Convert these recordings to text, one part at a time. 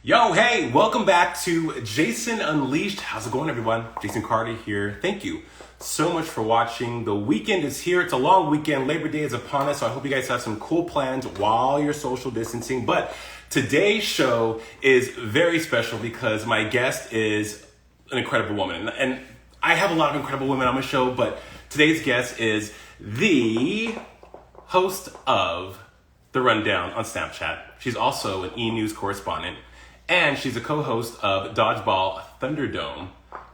Yo, hey, welcome back to Jason Unleashed. How's it going, everyone? Jason Carter here. Thank you so much for watching. The weekend is here. It's a long weekend. Labor Day is upon us, so I hope you guys have some cool plans while you're social distancing. But today's show is very special because my guest is an incredible woman. And I have a lot of incredible women on my show, but today's guest is the host of The Rundown on Snapchat. She's also an E! News correspondent. And she's a co-host of Dodgeball Thunderdome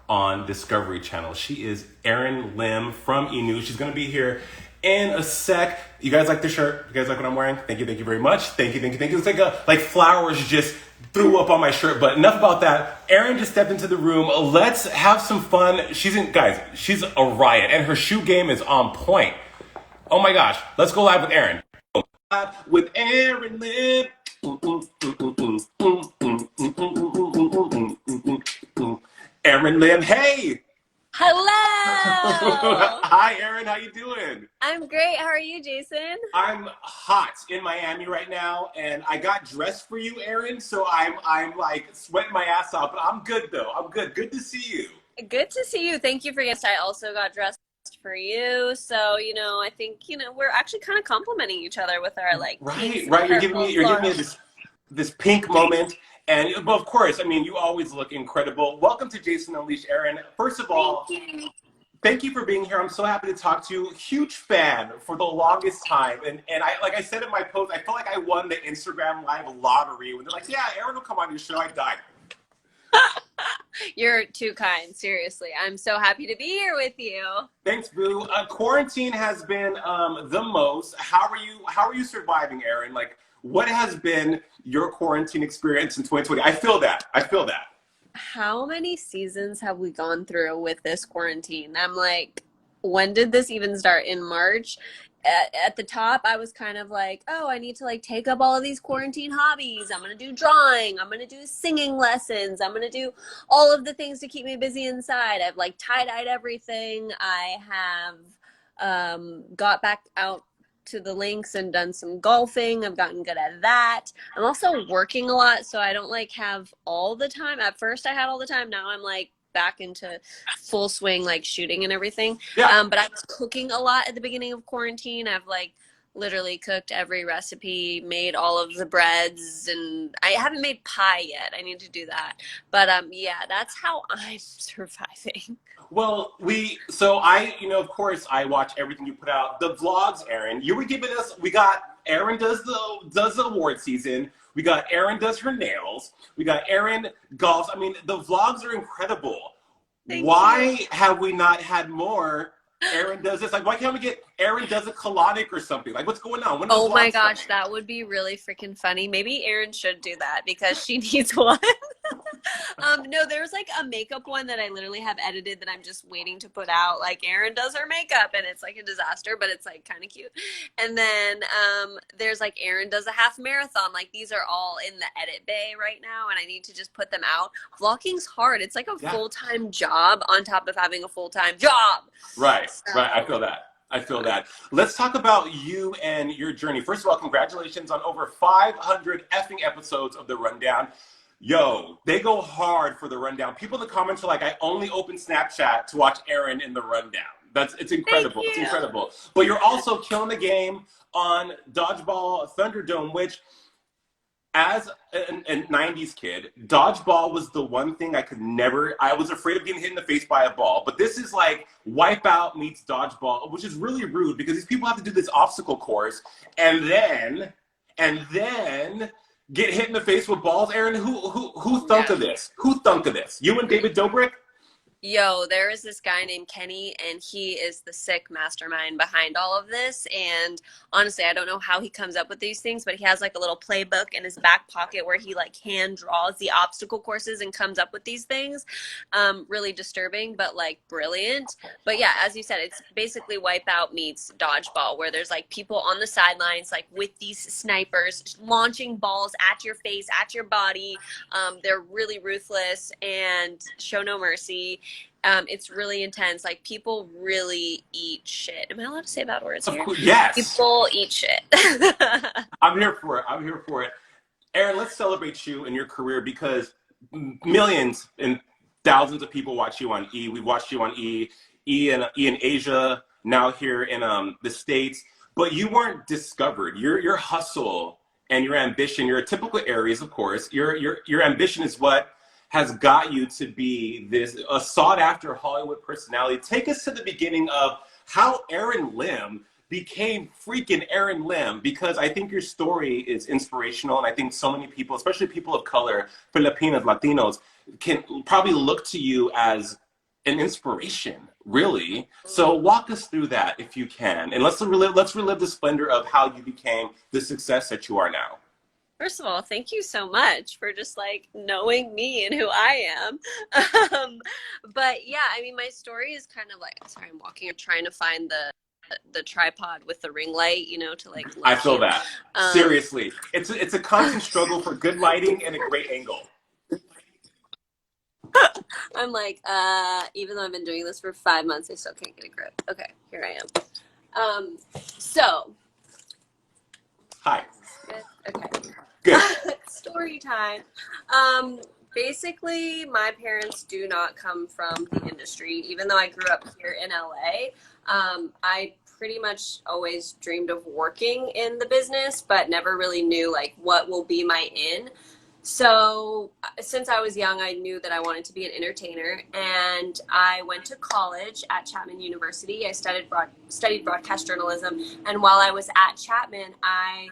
on Discovery Channel. She is Erin Lim from E! News. She's going to be here in a sec. You guys like the shirt? You guys like what I'm wearing? Thank you very much. Thank you. It's like flowers just threw up on my shirt, but enough about that. Erin just stepped into the room. Let's have some fun. She's a riot, and her shoe game is on point. Oh my gosh. Let's go live with Erin. With Erin Lim. Erin Lim, hey! Hello! Hi, Erin, how you doing? I'm great. How are you, Jason? I'm hot in Miami right now, and I got dressed for you, Erin, so I'm like sweating my ass off, but I'm good though. I'm good. Good to see you. Good to see you. Thank you for yes. I also got dressed for you, so I think we're actually kind of complimenting each other with our Right. You're giving me this pink moment. And well, of course, I mean, you always look incredible. Welcome to Jason Unleashed, Erin. First of all, thank you for being here. I'm so happy to talk to you. Huge fan for the longest time. And like I said in my post, I felt like I won the Instagram Live lottery. When they're like, yeah, Erin will come on your show, I died. You're too kind. Seriously. I'm so happy to be here with you. Thanks, Boo. Quarantine has been the most. How are you surviving, Erin? Like, what has been your quarantine experience in 2020? I feel that. How many seasons have we gone through with this quarantine? I'm like, when did this even start? In March? At the top, I was kind of like, oh, I need to take up all of these quarantine hobbies. I'm going to do drawing. I'm going to do singing lessons. I'm going to do all of the things to keep me busy inside. I've tie-dyed everything. I have got back out to the links and done some golfing. I've gotten good at that. I'm also working a lot, so I don't have all the time. At first I had all the time. Now I'm back into full swing, shooting and everything. Yeah. But I was cooking a lot at the beginning of quarantine. I've literally cooked every recipe, made all of the breads, and I haven't made pie yet. I need to do that. But yeah, that's how I'm surviving. Well, of course, I watch everything you put out. The vlogs, Erin, you were giving us. We got Erin does the award season. We got Erin does her nails. We got Erin golfs. I mean, the vlogs are incredible. Why have we not had more? Erin does this. Why can't we get Erin does a colonic or something? What's going on? Oh my gosh, that would be really freaking funny. Maybe Erin should do that because she needs one. No, there's a makeup one that I literally have edited that I'm just waiting to put out. Erin does her makeup and it's a disaster, but it's kind of cute. And then there's Erin does a half marathon. These are all in the edit bay right now, and I need to just put them out. Vlogging's hard. It's a full-time job on top of having a full-time job. Right. I feel that. Let's talk about you and your journey. First of all, congratulations on over 500 effing episodes of The Rundown. Yo, they go hard for The Rundown. People in the comments are like, I only open Snapchat to watch Erin in The Rundown. It's incredible. It's incredible. But you're also killing the game on Dodgeball Thunderdome, which, as a 90s kid, dodgeball was the one thing I was afraid of getting hit in the face by a ball. But this is Wipeout meets dodgeball, which is really rude because these people have to do this obstacle course and then get hit in the face with balls. Erin, who thunk of this? Who thunk of this? You and David Dobrik? Yo, there is this guy named Kenny, and he is the sick mastermind behind all of this. And honestly, I don't know how he comes up with these things, but he has a little playbook in his back pocket where he hand draws the obstacle courses and comes up with these things. Really disturbing, but brilliant. But yeah, as you said, it's basically Wipeout meets dodgeball, where there's people on the sidelines, with these snipers launching balls at your face, at your body. They're really ruthless and show no mercy. It's really intense. People really eat shit. Am I allowed to say bad words here? Yes. People eat shit. I'm here for it. Erin, let's celebrate you and your career because millions and thousands of people watch you on E. We watched you on E in Asia, now here in the States. But you weren't discovered. Your hustle and your ambition, your typical areas, of course. Your ambition is what has got you to be this a sought after Hollywood personality. Take us to the beginning of how Erin Lim became freaking Erin Lim, because I think your story is inspirational, and I think so many people, especially people of color, Filipinos, Latinos, can probably look to you as an inspiration, really. So walk us through that if you can, and let's relive the splendor of how you became the success that you are now. First of all, thank you so much for just like knowing me and who I am. Um, but yeah, I mean, my story is kind of like, sorry, I'm walking, I'm trying to find the tripod with the ring light, you know, to like I look feel cute. that. Seriously, it's a constant struggle for good lighting and a great angle. I'm like, even though I've been doing this for 5 months, I still can't get a grip. Okay, here I am. So, Hi. okay. Good. Story time. Um, Basically, my parents do not come from the industry. Even though I grew up here in LA, I pretty much always dreamed of working in the business, but never really knew like what will be my in. So, since I was young, I knew that I wanted to be an entertainer, and I went to college at Chapman University. I studied broadcast journalism, and while I was at Chapman, I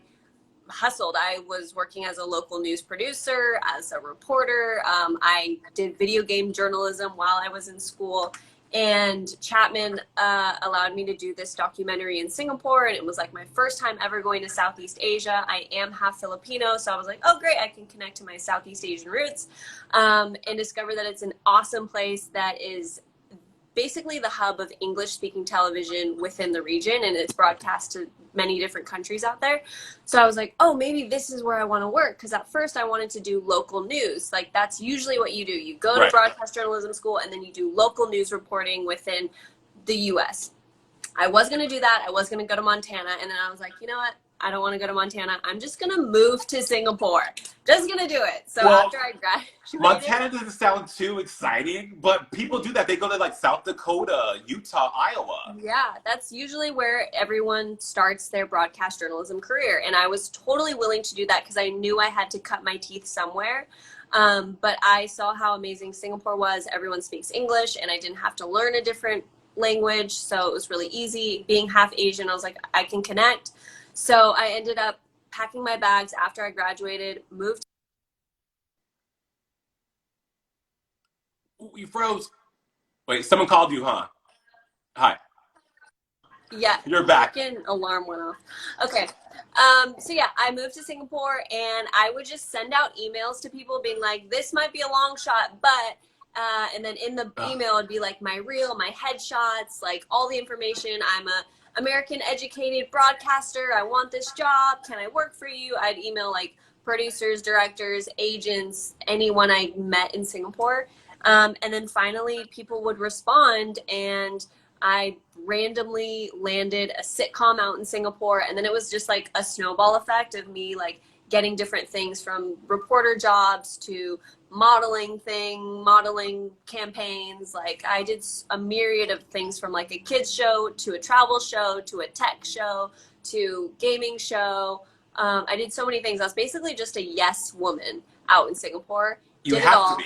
hustled. I was working as a local news producer, as a reporter. I did video game journalism while I was in school. And Chapman allowed me to do this documentary in Singapore. And it was like my first time ever going to Southeast Asia. I am half Filipino. So I was like, oh, great. I can connect to my Southeast Asian roots and discover that it's an awesome place that is basically the hub of English speaking television within the region, and it's broadcast to many different countries out there. So I was like, oh, maybe this is where I want to work, because at first I wanted to do local news. Like that's usually what you do. You go to Right. broadcast journalism school and then you do local news reporting within the US. I was going to do that. I was going to go to Montana, and then I was like, you know what? I don't want to go to Montana. I'm just going to move to Singapore. Just going to do it. So Well, after I graduated, Montana doesn't sound too exciting, but people do that. They go to like South Dakota, Utah, Iowa. yeah, that's usually where everyone starts their broadcast journalism career. And I was totally willing to do that because I knew I had to cut my teeth somewhere. But I saw how amazing Singapore was. Everyone speaks English, and I didn't have to learn a different language. So it was really easy. Being half Asian, I was like, I can connect. So I ended up packing my bags after I graduated, moved. Ooh, you froze. Wait, someone called you, huh? Hi, Yeah, you're back. freaking alarm went off. Okay. So yeah, I moved to Singapore, and I would just send out emails to people being like, this might be a long shot, but and then in the Ugh. email it'd be like my reel, my headshots, like all the information. I'm a American educated broadcaster. I want this job. Can I work for you? I'd email like producers, directors, agents, anyone I met in Singapore. And then finally people would respond, and I randomly landed a sitcom out in Singapore, and then it was just like a snowball effect of me like getting different things from reporter jobs to modeling campaigns. Like I did a myriad of things, from like a kids show to a travel show to a tech show to gaming show. I did so many things. I was basically just a yes woman out in Singapore. You Did it have to all. be.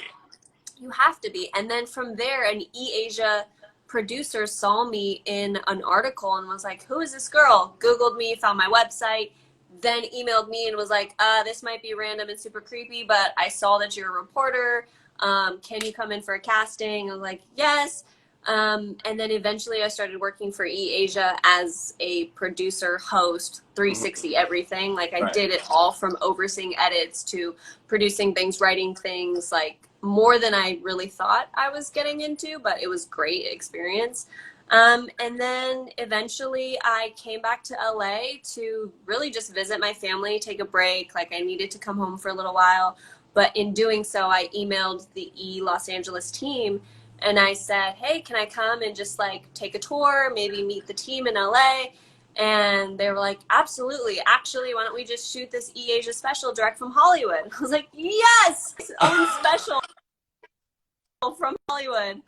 You have to be. And then from there, an eAsia producer saw me in an article and was like, who is this girl? Googled me, found my website, then emailed me and was like, this might be random and super creepy, but I saw that you're a reporter. Can you come in for a casting? I was like, yes. And then eventually I started working for eAsia as a producer, host, Mhm. 360 everything. Like I Right. did it all, from overseeing edits to producing things, writing things, like more than I really thought I was getting into, but it was great experience. And then eventually I came back to LA to really just visit my family, take a break. Like I needed to come home for a little while. But in doing so, I emailed the Los Angeles team and I said, hey, can I come and just like take a tour, maybe meet the team in LA? And they were like, absolutely. Actually, why don't we just shoot this E-Asia special direct from Hollywood? I was like, yes, own special from Hollywood.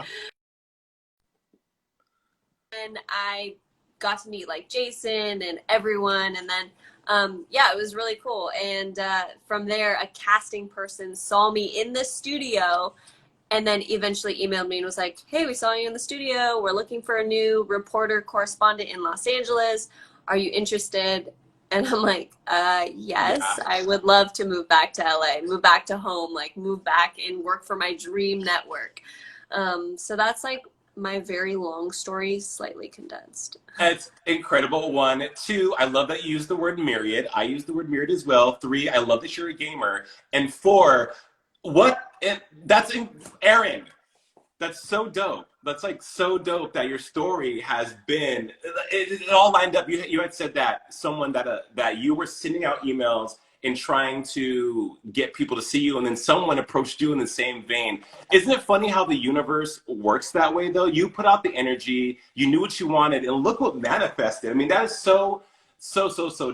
And I got to meet like Jason and everyone. And then, yeah, it was really cool. And from there, a casting person saw me in the studio and then eventually emailed me and was like, hey, we saw you in the studio. We're looking for a new reporter correspondent in Los Angeles. Are you interested? And I'm like, Yeah. yes, I would love to move back to LA, move back to home, like move back and work for my dream network. So that's like my very long story, slightly condensed. It's incredible. One, two, I love that you use the word myriad. I use the word myriad as well. Three, I love that you're a gamer. And four, what? That's Erin. That's so dope. That's like so dope that your story has been. It all lined up. You had said that someone that you were sending out emails and trying to get people to see you, and then someone approached you in the same vein. Isn't it funny how the universe works that way, though? You put out the energy, you knew what you wanted, and look what manifested. I mean, that is so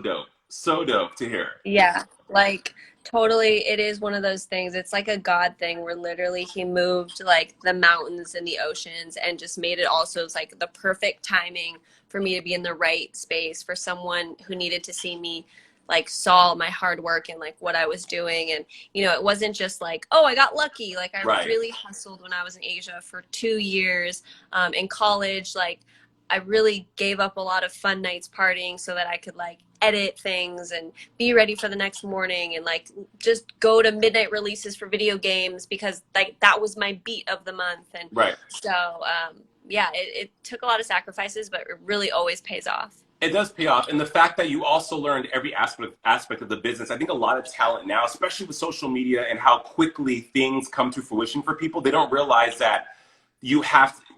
dope. So dope to hear. Yeah, like totally, it is one of those things. It's like a God thing where literally he moved like the mountains and the oceans and just made it also it's like the perfect timing for me to be in the right space for someone who needed to see me like saw my hard work and like what I was doing. And it wasn't just like, oh, I got lucky. Like I Right. really hustled when I was in Asia for 2 years in college. Like I really gave up a lot of fun nights partying so that I could like edit things and be ready for the next morning and like just go to midnight releases for video games because like that was my beat of the month. And Right. so yeah, it took a lot of sacrifices, but it really always pays off. It does pay off, and the fact that you also learned every aspect of the business. I think a lot of talent now, especially with social media and how quickly things come to fruition for people, they don't realize that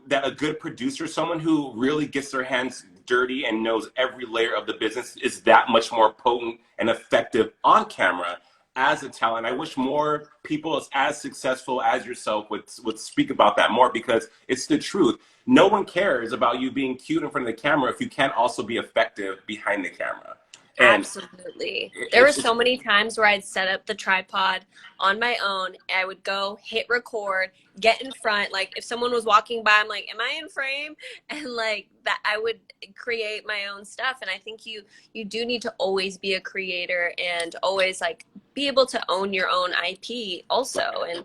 that a good producer, someone who really gets their hands dirty and knows every layer of the business, is that much more potent and effective on camera as a talent. I wish more people as successful as yourself would speak about that more, because it's the truth. No one cares about you being cute in front of the camera if you can't also be effective behind the camera. And Absolutely. There were so many times where I'd set up the tripod on my own. I would go hit record, get in front. Like if someone was walking by, I'm like, am I in frame? And like that, I would create my own stuff. And I think you do need to always be a creator and always like be able to own your own IP also. And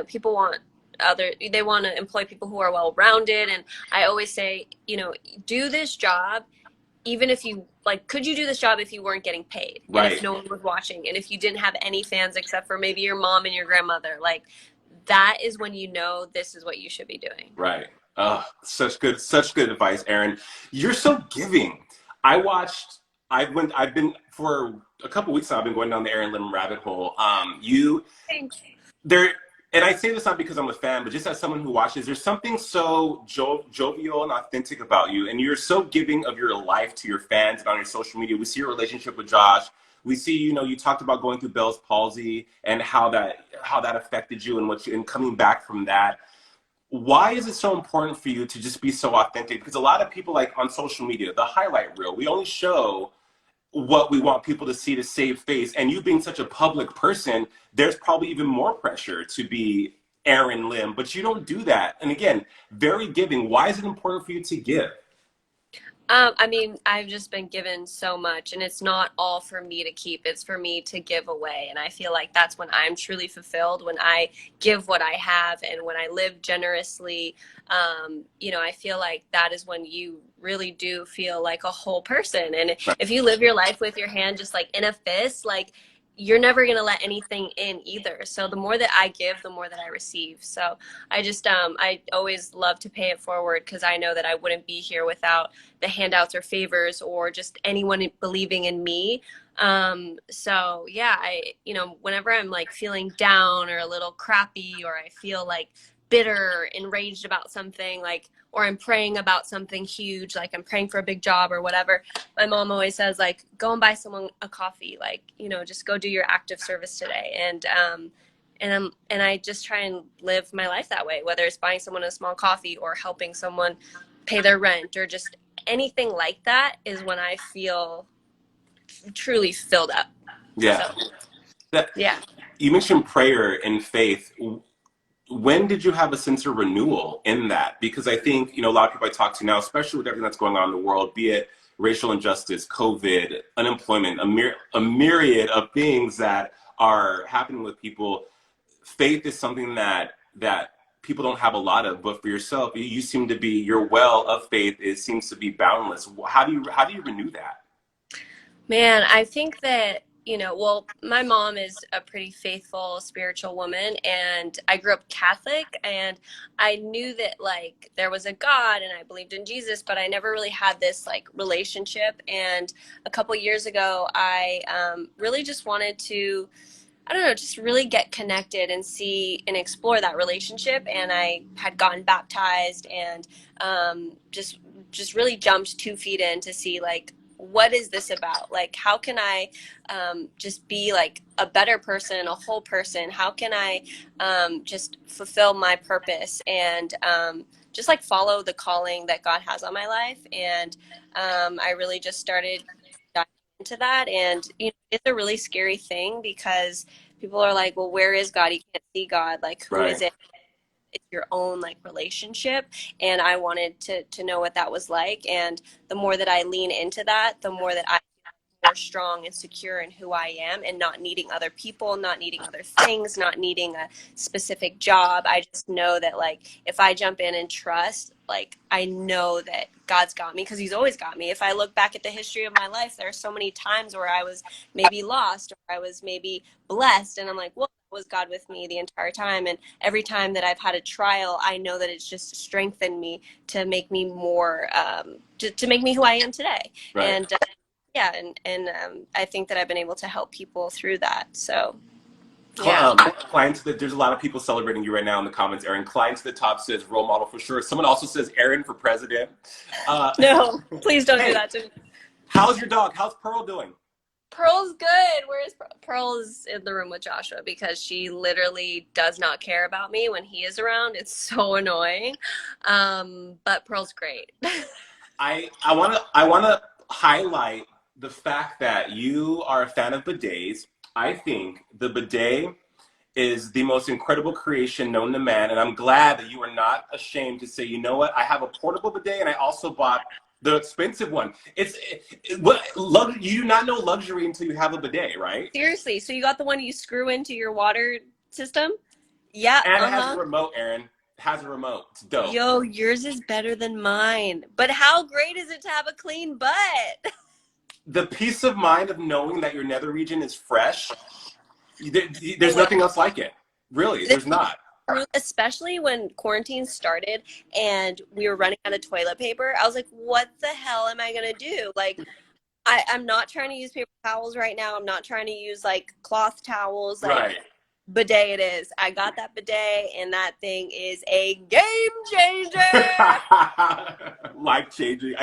people they want to employ people who are well rounded. And I always say, do this job even if you like, could you do this job if you weren't getting paid and if right. no one was watching and if you didn't have any fans except for maybe your mom and your grandmother? Like that is when this is what you should be doing. Right. Such good advice, Erin. You're so giving. I watched. I've been for a couple weeks now. I've been going down the Erin Lim rabbit hole. You Thanks. there, and I say this not because I'm a fan, but just as someone who watches, there's something so jovial and authentic about you, and you're so giving of your life to your fans and on your social media. We see your relationship with Josh. We see, you talked about going through Bell's palsy and how that affected you and coming back from that. Why is it so important for you to just be so authentic? Because a lot of people, like on social media, the highlight reel, we only show what we want people to see to save face. And you being such a public person, there's probably even more pressure to be Erin Lim, but you don't do that. And again, very giving. Why is it important for you to give? I mean, I've just been given so much, and it's not all for me to keep. It's for me to give away. And I feel like that's when I'm truly fulfilled, when I give what I have and when I live generously. I feel like that is when you really do feel like a whole person. And if you live your life with your hand just like in a fist, like you're never going to let anything in either. So the more that I give, the more that I receive. So I always love to pay it forward because I know that I wouldn't be here without the handouts or favors or just anyone believing in me. So yeah, whenever I'm like feeling down or a little crappy or I feel like bitter, enraged about something, like, or I'm praying about something huge, like I'm praying for a big job or whatever, my mom always says, like, go and buy someone a coffee, like, just go do your act of service today. And I just try and live my life that way, whether it's buying someone a small coffee or helping someone pay their rent or just anything like that is when I feel truly filled up. Yeah. So That yeah. you mentioned prayer and faith. When did you have a sense of renewal in that? Because I think, a lot of people I talk to now, especially with everything that's going on in the world, be it racial injustice, COVID, unemployment, a myriad of things that are happening with people, faith is something that people don't have a lot of. But for yourself, you seem to be, your well of faith, it seems to be boundless. How do you renew that? Man, I think that, well, my mom is a pretty faithful spiritual woman, and I grew up Catholic, and I knew that like there was a God and I believed in Jesus, but I never really had this like relationship. And a couple years ago, I really just wanted to, I don't know, just really get connected and see and explore that relationship. And I had gotten baptized and just really jumped 2 feet in to see like what is this about? Like, how can I just be like a better person, a whole person? How can I just fulfill my purpose and just like follow the calling that God has on my life? And I really just started diving into that, and it's a really scary thing because people are like, well, where is God? You can't see God. Like, who is Right. it? It's your own like relationship. And I wanted to know what that was like. And the more that I lean into that, the more that I more strong and secure in who I am, and not needing other people, not needing other things, not needing a specific job. I just know that like if I jump in and trust, like I know that God's got me because he's always got me. If I look back at the history of my life, there are so many times where I was maybe lost or I was maybe blessed, and I'm like, well, was God with me the entire time? And every time that I've had a trial, I know that it's just strengthened me to make me more to make me who I am today. Right. And yeah, and I think that I've been able to help people through that. So yeah. Climb to the. There's a lot of people celebrating you right now in the comments. Aaron, climb to the top says role model for sure. Someone also says Aaron for president. Uh, No, please don't do hey, that to me. how's your dog? How's Pearl doing? Pearl's good. Where's Pearl? Pearl's in the room with Joshua because she literally does not care about me when he is around. It's so annoying. But Pearl's great. I wanna highlight the fact that you are a fan of bidets. I think the bidet is the most incredible creation known to man, and I'm glad that you are not ashamed to say, you know what, I have a portable bidet, and I also bought the expensive one. You do not know luxury until you have a bidet, right? Seriously, so you got the one you screw into your water system? Yeah, And it has a uh-huh. remote, Aaron. It has a remote. It's dope. Yo, yours is better than mine. But how great is it to have a clean butt? The peace of mind of knowing that your nether region is fresh, there's Wait, nothing else like it. Really, this there's not. especially when quarantine started and we were running out of toilet paper, I was like, what the hell am I gonna do? Like, I'm not trying to use paper towels right now. I'm not trying to use like cloth towels. Like, Right. bidet it is. I got that bidet, and that thing is a game changer. Life changing.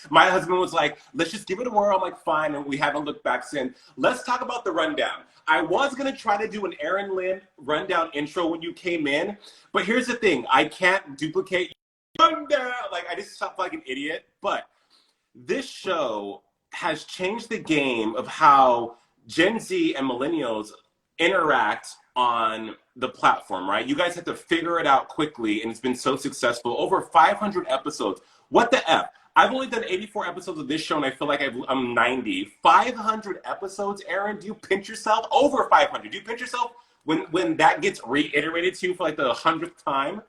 My husband was like, let's just give it a whirl. I'm like, fine. And we haven't looked back since. Let's talk about the rundown. I was going to try to do an Erin Lim rundown intro when you came in. But here's the thing, I can't duplicate rundown. Like, I just sound like an idiot. But this show has changed the game of how Gen Z and millennials interact on the platform, right? You guys have to figure it out quickly, and it's been so successful. Over 500 episodes. What the F? I've only done 84 episodes of this show, and I feel like I'm 90. 500 episodes, Aaron? Do you pinch yourself? Over 500. Do you pinch yourself when that gets reiterated to you for like the 100th time?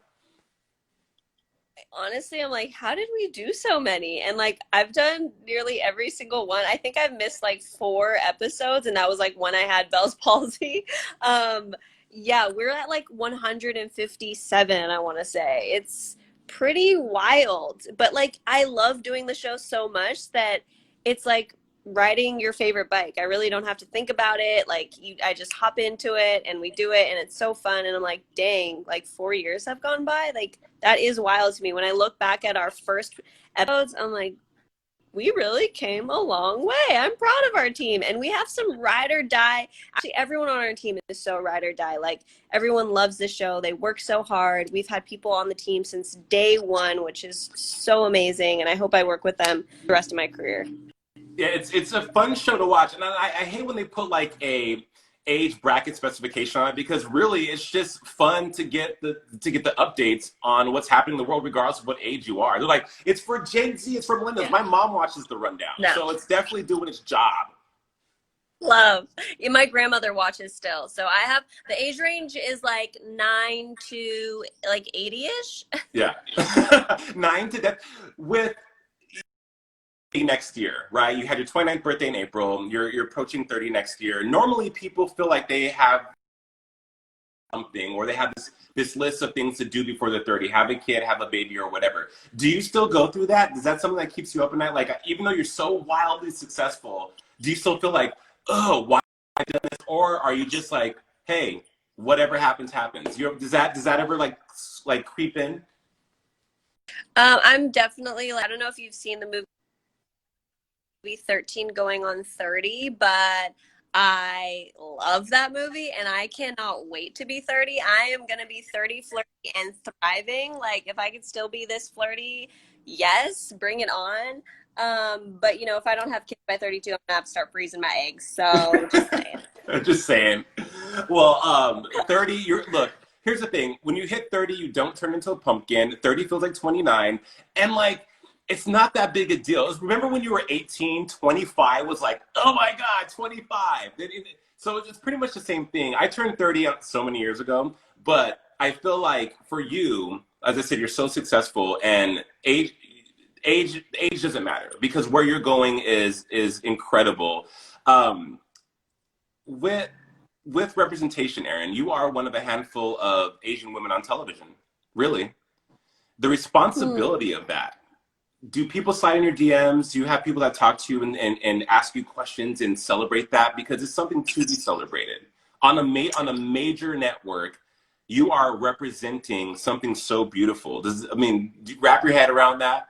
Honestly, I'm like, how did we do so many? And like, I've done nearly every single one. I think I've missed like 4 episodes, and that was like when I had Bell's palsy. Um, yeah, we're at like 157, I want to say. It's pretty wild. But like, I love doing the show so much that it's like riding your favorite bike. I really don't have to think about it. Like, I just hop into it and we do it, and it's so fun. And I'm like, dang, like 4 years have gone by. Like, that is wild to me. When I look back at our first episodes, I'm like, we really came a long way. I'm proud of our team. And we have some ride or die. Actually, everyone on our team is so ride or die. Like, everyone loves the show. They work so hard. We've had people on the team since day one, which is so amazing. And I hope I work with them the rest of my career. Yeah, it's a fun show to watch, and I hate when they put like a age bracket specification on it, because really it's just fun to get the updates on what's happening in the world, regardless of what age you are. They're like, it's for Gen Z, it's for millennials. Yeah. My mom watches the rundown, no. So it's definitely doing its job. Love. My grandmother watches still, so I have the age range is like 9 to like 80-ish. Yeah. 9 to that with next year, right? You had your 29th birthday in April. You're approaching 30 next year. Normally people feel like they have something, or they have this list of things to do before they're 30, have a kid, have a baby, or whatever. Do you still go through that? Is that something that keeps you up at night? Like, even though you're so wildly successful, do you still feel like, oh, why have I done this? Or are you just like, hey, whatever happens, happens? Does that ever like creep in? I'm definitely, I don't know if you've seen the movie 13 going on 30, but I love that movie and I cannot wait to be 30. I am going to be 30, flirty and thriving. Like, if I could still be this flirty, yes, bring it on. But you know, if I don't have kids by 32, I'm gonna have to start freezing my eggs. So just saying. Just saying. Well, 30, look, here's the thing. When you hit 30, you don't turn into a pumpkin. 30 feels like 29. And like, it's not that big a deal. Remember when you were 18, 25 was like, oh my God, 25. So it's pretty much the same thing. I turned 30 so many years ago, but I feel like for you, as I said, you're so successful, and age doesn't matter, because where you're going is incredible. With representation, Erin, you are one of a handful of Asian women on television. Really. The responsibility of that. Do people slide in your DMs? Do you have people that talk to you and ask you questions and celebrate that? Because it's something to be celebrated. On a major network, you are representing something so beautiful. Do you wrap your head around that?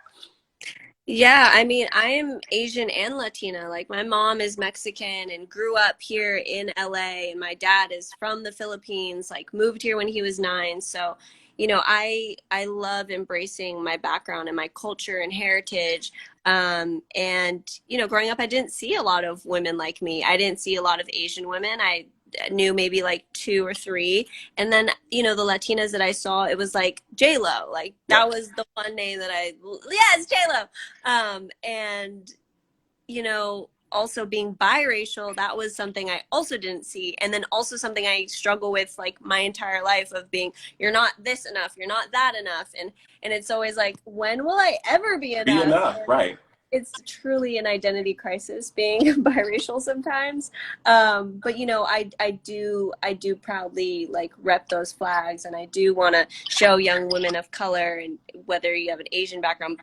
Yeah, I mean, I am Asian and Latina. Like, my mom is Mexican and grew up here in LA, and my dad is from the Philippines, like moved here when he was 9. So, you know, I love embracing my background and my culture and heritage. And, you know, growing up, I didn't see a lot of women like me. I didn't see a lot of Asian women. I knew maybe like 2 or 3. And then, you know, the Latinas that I saw, it was like J-Lo. Like, that was the one name that it's J-Lo. And, you know, also being biracial, that was something I also didn't see. And then also something I struggle with like my entire life, of being, you're not this enough, you're not that enough. And it's always like, when will I ever be enough? Be enough, right. It's truly an identity crisis being biracial sometimes. But you know, I do proudly like rep those flags, and I do want to show young women of color, and whether you have an Asian background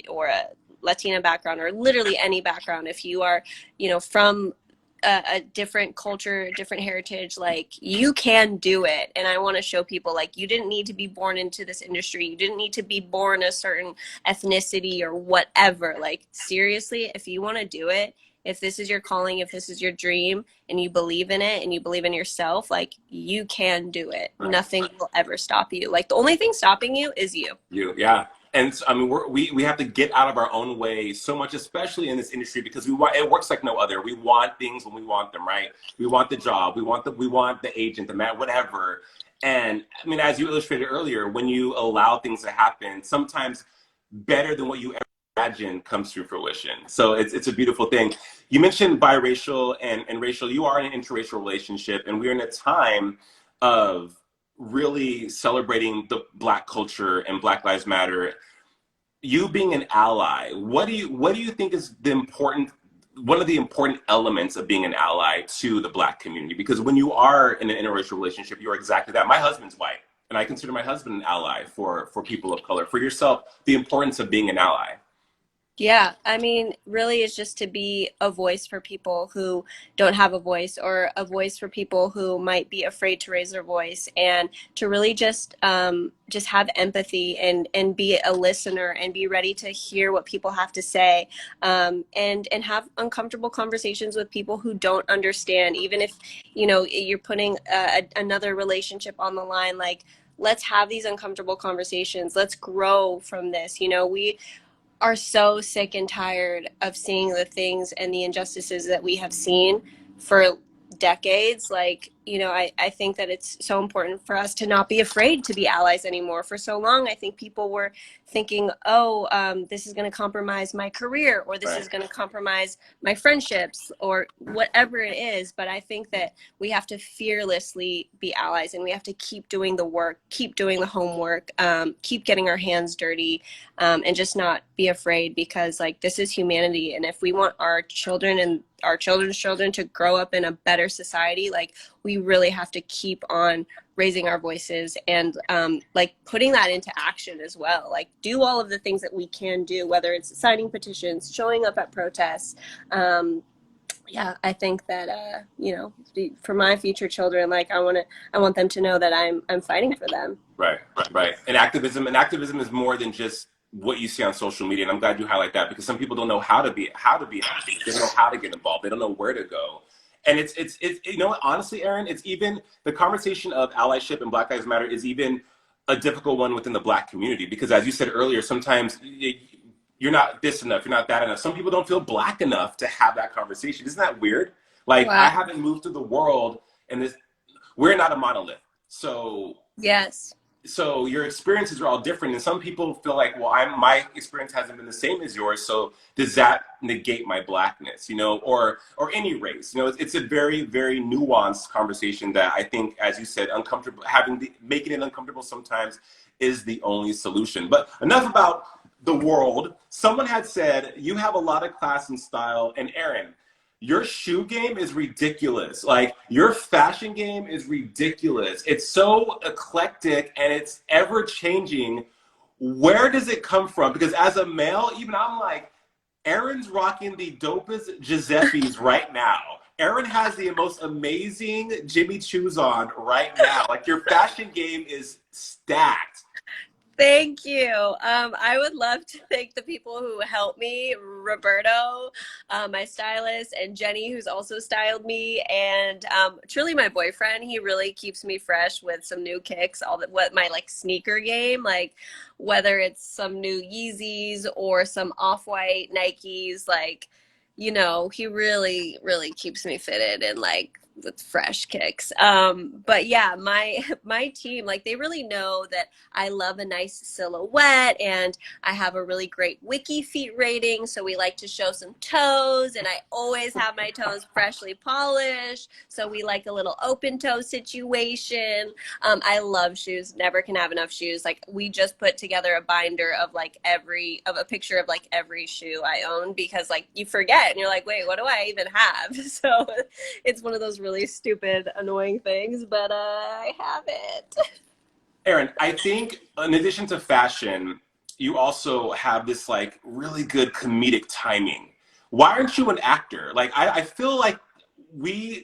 or a Latina background, or literally any background, if you are, you know, from a different culture, different heritage, like, you can do it. And I want to show people, like, you didn't need to be born into this industry. You didn't need to be born a certain ethnicity or whatever. Like, seriously, if you want to do it, if this is your calling, if this is your dream, and you believe in it and you believe in yourself, like, you can do it. Right. Nothing will ever stop you. Like, the only thing stopping you is you. Yeah. And I mean, we have to get out of our own way so much, especially in this industry, because it works like no other. We want things when we want them, right? We want the job, we want the agent, the man, whatever. And I mean, as you illustrated earlier, when you allow things to happen, sometimes better than what you ever imagined comes to fruition. So it's a beautiful thing. You mentioned biracial and racial. You are in an interracial relationship, and we're in a time of really celebrating the Black culture and Black Lives Matter. You being an ally, what do you think is one of the important elements of being an ally to the Black community? Because when you are in an interracial relationship, you're exactly that. My husband's white, and I consider my husband an ally for people of color. For yourself, the importance of being an ally. Yeah, I mean, really, it's just to be a voice for people who don't have a voice, or a voice for people who might be afraid to raise their voice, and to really just have empathy and be a listener and be ready to hear what people have to say, and have uncomfortable conversations with people who don't understand, even if you're putting another relationship on the line. Like, let's have these uncomfortable conversations. Let's grow from this. We are so sick and tired of seeing the things and the injustices that we have seen for decades. Like, I think that it's so important for us to not be afraid to be allies anymore. For so long, I think people were thinking, oh, this is going to compromise my career, or this Right. is going to compromise my friendships, or whatever it is. But I think that we have to fearlessly be allies, and we have to keep doing the work, keep doing the homework, keep getting our hands dirty, and just not be afraid, because like, this is humanity, and if we want our children and our children's children to grow up in a better society, like, we really have to keep on raising our voices, and like, putting that into action as well. Like, do all of the things that we can do, whether it's signing petitions, showing up at protests. Yeah, I think that for my future children, like, I want them to know that I'm fighting for them. Right, right. And activism is more than just what you see on social media. And I'm glad you highlight that, because some people don't know how to be an activist. They don't know how to get involved. They don't know where to go. And it's you know what, honestly, Erin, it's even the conversation of allyship and Black Lives Matter is even a difficult one within the Black community, because as you said earlier, sometimes you're not this enough, you're not that enough. Some people don't feel Black enough to have that conversation. Isn't that weird? Like, I Wow. haven't moved through the world, and this we're not a monolith. Yes. So your experiences are all different, and some people feel like, well, my experience hasn't been the same as yours, so does that negate my Blackness, or any race? It's a very, very nuanced conversation that I think, as you said, uncomfortable, making it uncomfortable sometimes is the only solution. But enough about the world. Someone had said you have a lot of class and style, and Erin, your shoe game is ridiculous. Like, your fashion game is ridiculous. It's so eclectic and it's ever changing. Where does it come from? Because as a male, even I'm like, Erin's rocking the dopest Giuseppe's right now. Erin has the most amazing Jimmy Choos on right now. Like, your fashion game is stacked. Thank you. I would love to thank the people who helped me, Roberto, my stylist, and Jenny, who's also styled me, and truly my boyfriend. He really keeps me fresh with some new kicks, what my like sneaker game, like whether it's some new Yeezys or some off-white Nikes, like, he really, really keeps me fitted and like with fresh kicks. But yeah, my my team, like, they really know that I love a nice silhouette, and I have a really great wiki feet rating, so we like to show some toes, and I always have my toes freshly polished, so we like a little open toe situation. I love shoes, never can have enough shoes. Like, we just put together a binder of like a picture of like every shoe I own, because like, you forget and you're like, wait, what do I even have? So it's one of those really stupid, annoying things, but I have it. Erin, I think in addition to fashion, you also have this like really good comedic timing. Why aren't you an actor? Like, I feel like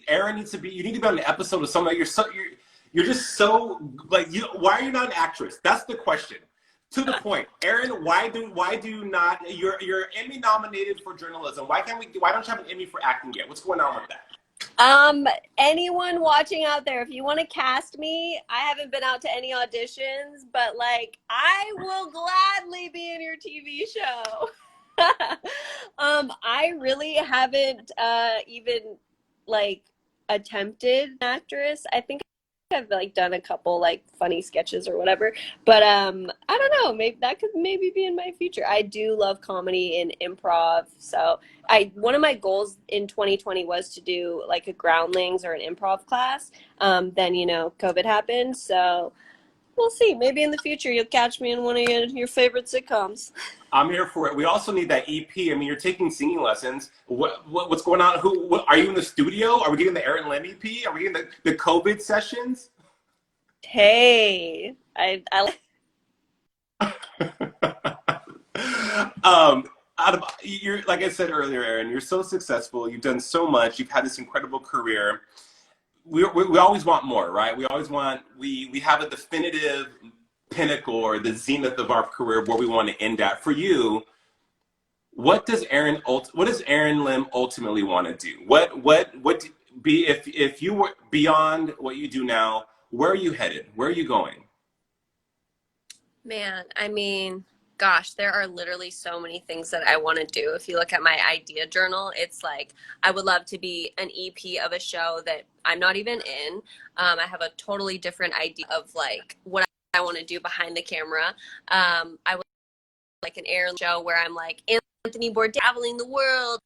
Erin you need to be on an episode of something. You're just so like, why are you not an actress? That's the question. To the point, Erin, why do you not? You're Emmy nominated for journalism. Why don't you have an Emmy for acting yet? What's going on with that? Um, Anyone watching out there, if you want to cast me, I haven't been out to any auditions, but like, I will gladly be in your TV show. I really haven't even like attempted an actress. I think I've like done a couple like funny sketches or whatever, but I don't know, maybe that could maybe be in my future. I do love comedy and improv, so I one of my goals in 2020 was to do like a groundlings or an improv class. Then COVID happened, so we'll see. Maybe in the future you'll catch me in one of your favorite sitcoms. I'm here for it. We also need that EP. I mean, you're taking singing lessons. What's going on? Are you in the studio? Are we getting the Erin Lim EP? Are we getting the COVID sessions? Hey, I um, out of you're like I said earlier, Erin, you're so successful. You've done so much. You've had this incredible career. We always want more, right? We always want we have a definitive pinnacle or the zenith of our career where we want to end at. For you, what does Erin Lim ultimately want to do? What be if you were beyond what you do now, where are you headed? Where are you going? Man, I mean, gosh, there are literally so many things that I want to do. If you look at my idea journal, it's like I would love to be an EP of a show that I'm not even in. I have a totally different idea of like what I want to do behind the camera. I would like an air show where I'm like Anthony Bourdain traveling the world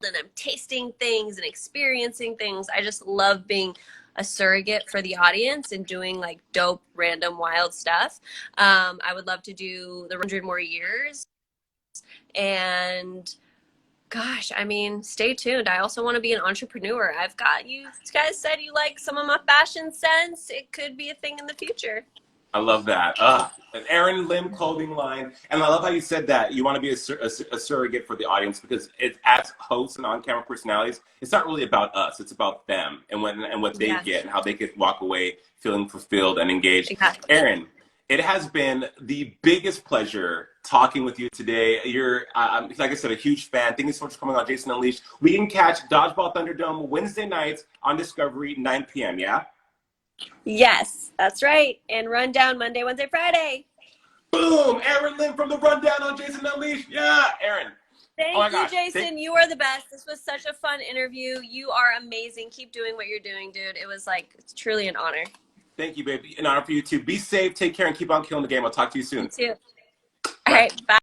and I'm tasting things and experiencing things. I just love being a surrogate for the audience and doing like dope, random, wild stuff. I would love to do the 100 more years. And gosh, I mean, stay tuned. I also want to be an entrepreneur. I've got you guys said you like some of my fashion sense. It could be a thing in the future. I love that. An Erin Lim clothing line. And I love how you said that you want to be a surrogate for the audience because it's as hosts and on-camera personalities, it's not really about us. It's about them and what they get and how they could walk away feeling fulfilled and engaged. Exactly. Erin, it has been the biggest pleasure talking with you today. You're, like I said, a huge fan. Thank you so much for coming on Jason Unleashed. We can catch Dodgeball Thunderdome Wednesday nights on Discovery, 9 p.m., yeah? Yes, that's right. And Rundown Monday, Wednesday, Friday. Boom! Erin Lim from the Rundown on Jason Unleashed. Yeah, Erin. Thank you, Jason. You are the best. This was such a fun interview. You are amazing. Keep doing what you're doing, dude. It was like, it's truly an honor. Thank you, baby. An honor for you too. Be safe, take care, and keep on killing the game. I'll talk to you soon. You too. All right, bye.